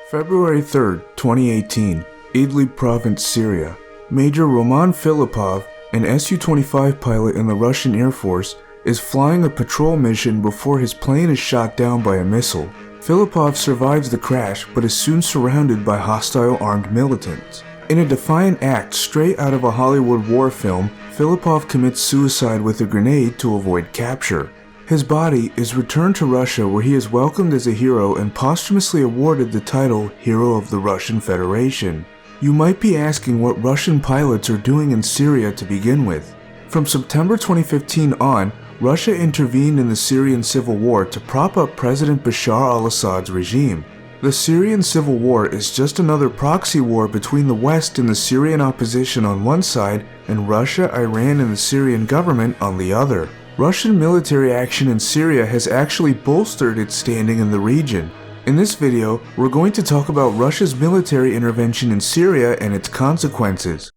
February 3, 2018, Idlib Province, Syria. Major Roman Filipov, an Su-25 pilot in the Russian Air Force, is flying a patrol mission before his plane is shot down by a missile. Filipov survives the crash but is soon surrounded by hostile armed militants. In a defiant act straight out of a Hollywood war film, Filipov commits suicide with a grenade to avoid capture. His body is returned to Russia, where he is welcomed as a hero and posthumously awarded the title Hero of the Russian Federation. You might be asking what Russian pilots are doing in Syria to begin with. From September 2015 on, Russia intervened in the Syrian Civil War to prop up President Bashar al-Assad's regime. The Syrian Civil War is just another proxy war between the West and the Syrian opposition on one side and Russia, Iran, and the Syrian government on the other. Russian military action in Syria has actually bolstered its standing in the region. In this video, we're going to talk about Russia's military intervention in Syria and its consequences.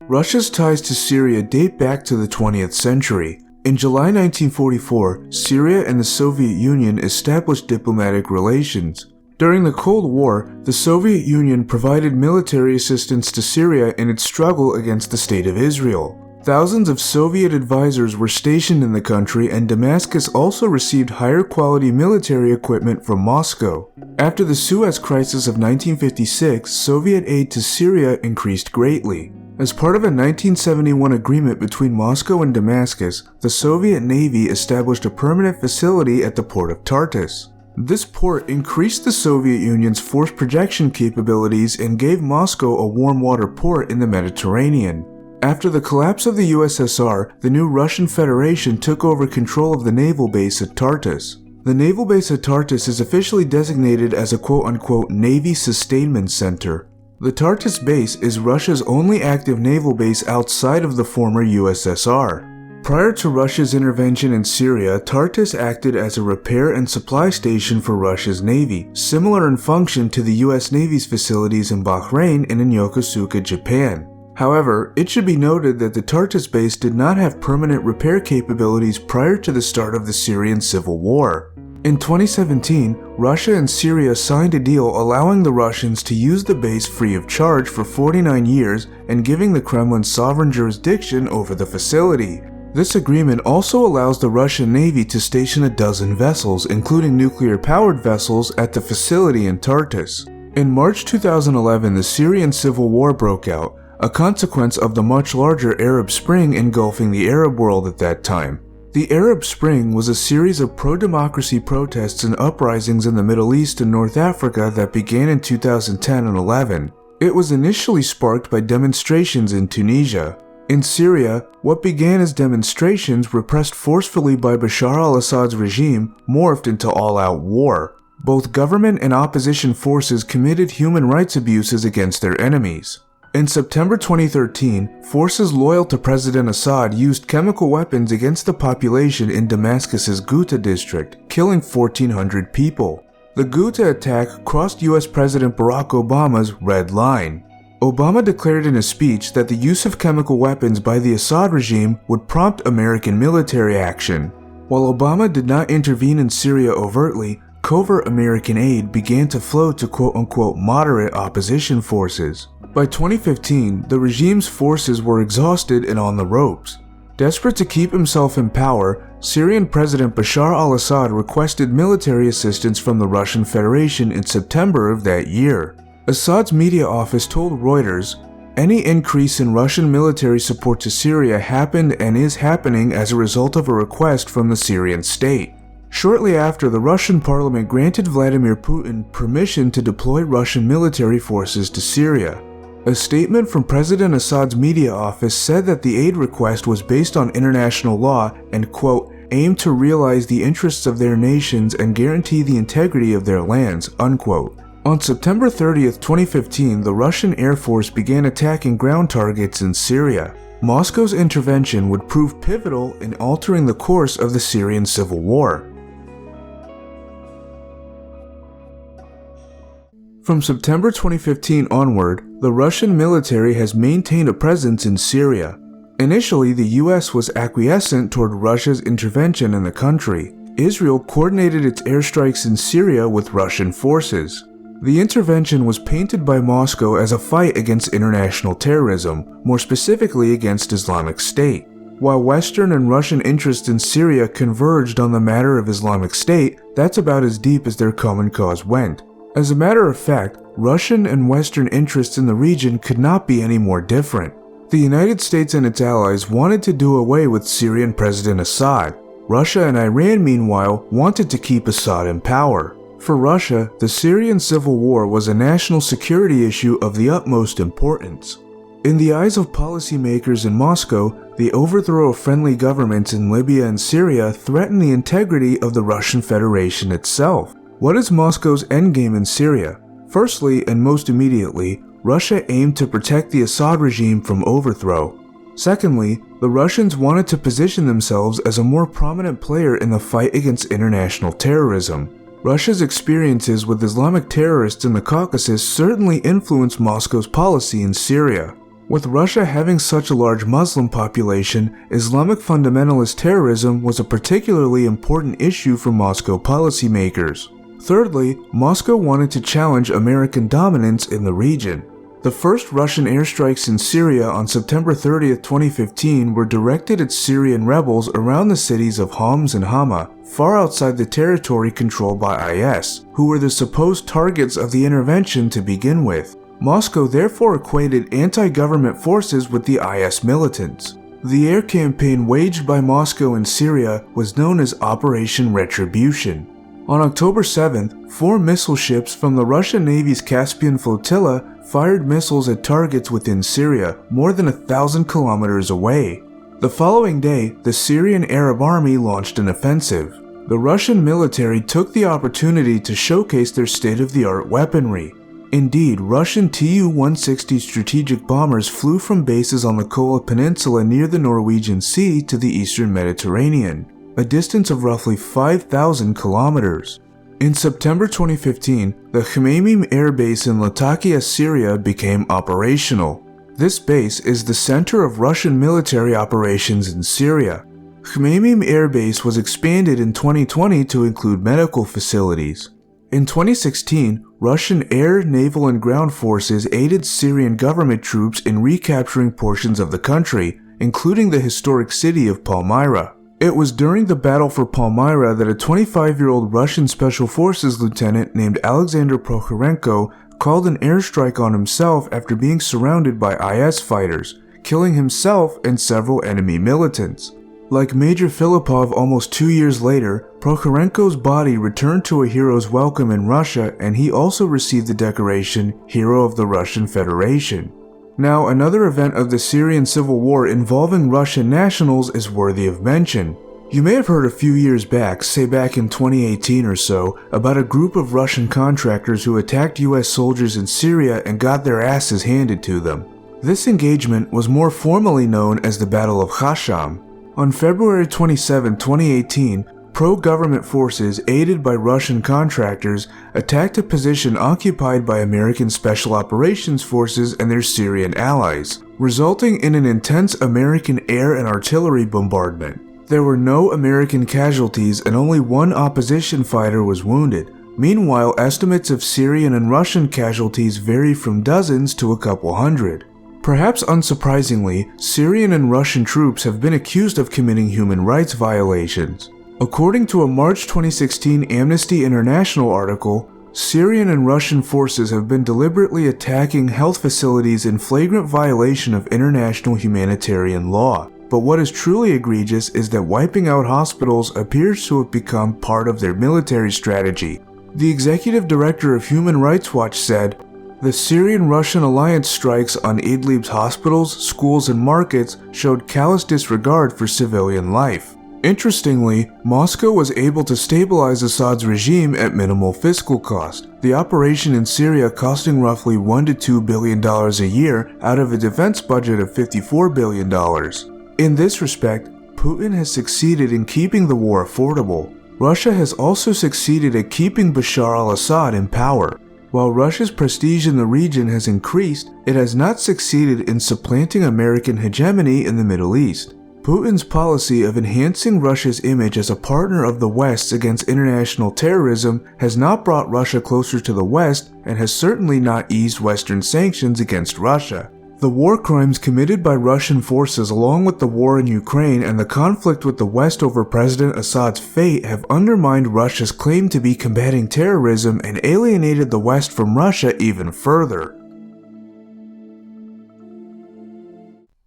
Russia's ties to Syria date back to the 20th century. In July 1944, Syria and the Soviet Union established diplomatic relations. During the Cold War, the Soviet Union provided military assistance to Syria in its struggle against the State of Israel. Thousands of Soviet advisors were stationed in the country, and Damascus also received higher quality military equipment from Moscow. After the Suez Crisis of 1956, Soviet aid to Syria increased greatly. As part of a 1971 agreement between Moscow and Damascus, the Soviet Navy established a permanent facility at the port of Tartus. This port increased the Soviet Union's force projection capabilities and gave Moscow a warm water port in the Mediterranean. After the collapse of the USSR, the new Russian Federation took over control of the naval base at Tartus. The naval base at Tartus is officially designated as a quote-unquote Navy Sustainment Center. The Tartus base is Russia's only active naval base outside of the former USSR. Prior to Russia's intervention in Syria, Tartus acted as a repair and supply station for Russia's Navy, similar in function to the US Navy's facilities in Bahrain and in Yokosuka, Japan. However, it should be noted that the Tartus base did not have permanent repair capabilities prior to the start of the Syrian Civil War. In 2017, Russia and Syria signed a deal allowing the Russians to use the base free of charge for 49 years and giving the Kremlin sovereign jurisdiction over the facility. This agreement also allows the Russian Navy to station a dozen vessels, including nuclear-powered vessels, at the facility in Tartus. In March 2011, the Syrian Civil War broke out, a consequence of the much larger Arab Spring engulfing the Arab world at that time. The Arab Spring was a series of pro-democracy protests and uprisings in the Middle East and North Africa that began in 2010 and 11. It was initially sparked by demonstrations in Tunisia. In Syria, what began as demonstrations repressed forcefully by Bashar al-Assad's regime morphed into all-out war. Both government and opposition forces committed human rights abuses against their enemies. In September 2013, forces loyal to President Assad used chemical weapons against the population in Damascus's Ghouta district, killing 1,400 people. The Ghouta attack crossed US President Barack Obama's red line. Obama declared in a speech that the use of chemical weapons by the Assad regime would prompt American military action. While Obama did not intervene in Syria overtly, covert American aid began to flow to quote-unquote moderate opposition forces. By 2015, the regime's forces were exhausted and on the ropes. Desperate to keep himself in power, Syrian President Bashar al-Assad requested military assistance from the Russian Federation in September of that year. Assad's media office told Reuters, "Any increase in Russian military support to Syria happened and is happening as a result of a request from the Syrian state." Shortly after, the Russian parliament granted Vladimir Putin permission to deploy Russian military forces to Syria. A statement from President Assad's media office said that the aid request was based on international law and, quote, aimed to realize the interests of their nations and guarantee the integrity of their lands, unquote. On September 30, 2015, the Russian Air Force began attacking ground targets in Syria. Moscow's intervention would prove pivotal in altering the course of the Syrian Civil War. From September 2015 onward, the Russian military has maintained a presence in Syria. Initially, the US was acquiescent toward Russia's intervention in the country. Israel coordinated its airstrikes in Syria with Russian forces. The intervention was painted by Moscow as a fight against international terrorism, more specifically against Islamic State. While Western and Russian interests in Syria converged on the matter of Islamic State, that's about as deep as their common cause went. As a matter of fact, Russian and Western interests in the region could not be any more different. The United States and its allies wanted to do away with Syrian President Assad. Russia and Iran, meanwhile, wanted to keep Assad in power. For Russia, the Syrian Civil War was a national security issue of the utmost importance. In the eyes of policymakers in Moscow, the overthrow of friendly governments in Libya and Syria threatened the integrity of the Russian Federation itself. What is Moscow's endgame in Syria? Firstly, and most immediately, Russia aimed to protect the Assad regime from overthrow. Secondly, the Russians wanted to position themselves as a more prominent player in the fight against international terrorism. Russia's experiences with Islamic terrorists in the Caucasus certainly influenced Moscow's policy in Syria. With Russia having such a large Muslim population, Islamic fundamentalist terrorism was a particularly important issue for Moscow policymakers. Thirdly, Moscow wanted to challenge American dominance in the region. The first Russian airstrikes in Syria on September 30, 2015 were directed at Syrian rebels around the cities of Homs and Hama, far outside the territory controlled by IS, who were the supposed targets of the intervention to begin with. Moscow therefore equated anti-government forces with the IS militants. The air campaign waged by Moscow in Syria was known as Operation Retribution. On October 7th, 4 missile ships from the Russian Navy's Caspian Flotilla fired missiles at targets within Syria, more than 1,000 kilometers away. The following day, the Syrian Arab Army launched an offensive. The Russian military took the opportunity to showcase their state-of-the-art weaponry. Indeed, Russian Tu-160 strategic bombers flew from bases on the Kola Peninsula near the Norwegian Sea to the eastern Mediterranean, a distance of roughly 5,000 kilometers. In September 2015, the Khmeimim Air Base in Latakia, Syria became operational. This base is the center of Russian military operations in Syria. Khmeimim Air Base was expanded in 2020 to include medical facilities. In 2016, Russian air, naval, and ground forces aided Syrian government troops in recapturing portions of the country, including the historic city of Palmyra. It was during the battle for Palmyra that a 25-year-old Russian Special Forces lieutenant named Alexander Prokhorenko called an airstrike on himself after being surrounded by IS fighters, killing himself and several enemy militants. Like Major Filipov almost 2 years later, Prokhorenko's body returned to a hero's welcome in Russia, and he also received the decoration Hero of the Russian Federation. Now, another event of the Syrian Civil War involving Russian nationals is worthy of mention. You may have heard a few years back, say back in 2018 or so, about a group of Russian contractors who attacked US soldiers in Syria and got their asses handed to them. This engagement was more formally known as the Battle of Khasham. On February 27, 2018, pro-government forces aided by Russian contractors attacked a position occupied by American Special Operations Forces and their Syrian allies, resulting in an intense American air and artillery bombardment. There were no American casualties and only one opposition fighter was wounded. Meanwhile, estimates of Syrian and Russian casualties vary from dozens to a couple hundred. Perhaps unsurprisingly, Syrian and Russian troops have been accused of committing human rights violations. According to a March 2016 Amnesty International article, Syrian and Russian forces have been deliberately attacking health facilities in flagrant violation of international humanitarian law. But what is truly egregious is that wiping out hospitals appears to have become part of their military strategy. The executive director of Human Rights Watch said, "The Syrian-Russian alliance strikes on Idlib's hospitals, schools, and markets showed callous disregard for civilian life." Interestingly, Moscow was able to stabilize Assad's regime at minimal fiscal cost, the operation in Syria costing roughly $1 to $2 billion a year out of a defense budget of $54 billion. In this respect, Putin has succeeded in keeping the war affordable. Russia has also succeeded at keeping Bashar al-Assad in power. While Russia's prestige in the region has increased, it has not succeeded in supplanting American hegemony in the Middle East. Putin's policy of enhancing Russia's image as a partner of the West against international terrorism has not brought Russia closer to the West and has certainly not eased Western sanctions against Russia. The war crimes committed by Russian forces along with the war in Ukraine and the conflict with the West over President Assad's fate have undermined Russia's claim to be combating terrorism and alienated the West from Russia even further.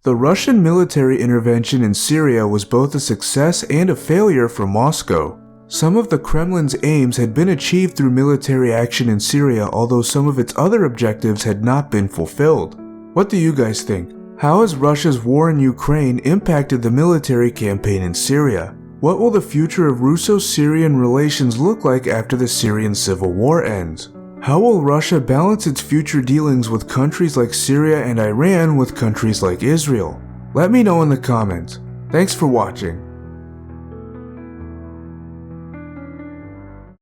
The Russian military intervention in Syria was both a success and a failure for Moscow. Some of the Kremlin's aims had been achieved through military action in Syria, although some of its other objectives had not been fulfilled. What do you guys think? How has Russia's war in Ukraine impacted the military campaign in Syria? What will the future of Russo-Syrian relations look like after the Syrian Civil War ends? How will Russia balance its future dealings with countries like Syria and Iran with countries like Israel? Let me know in the comments. Thanks for watching.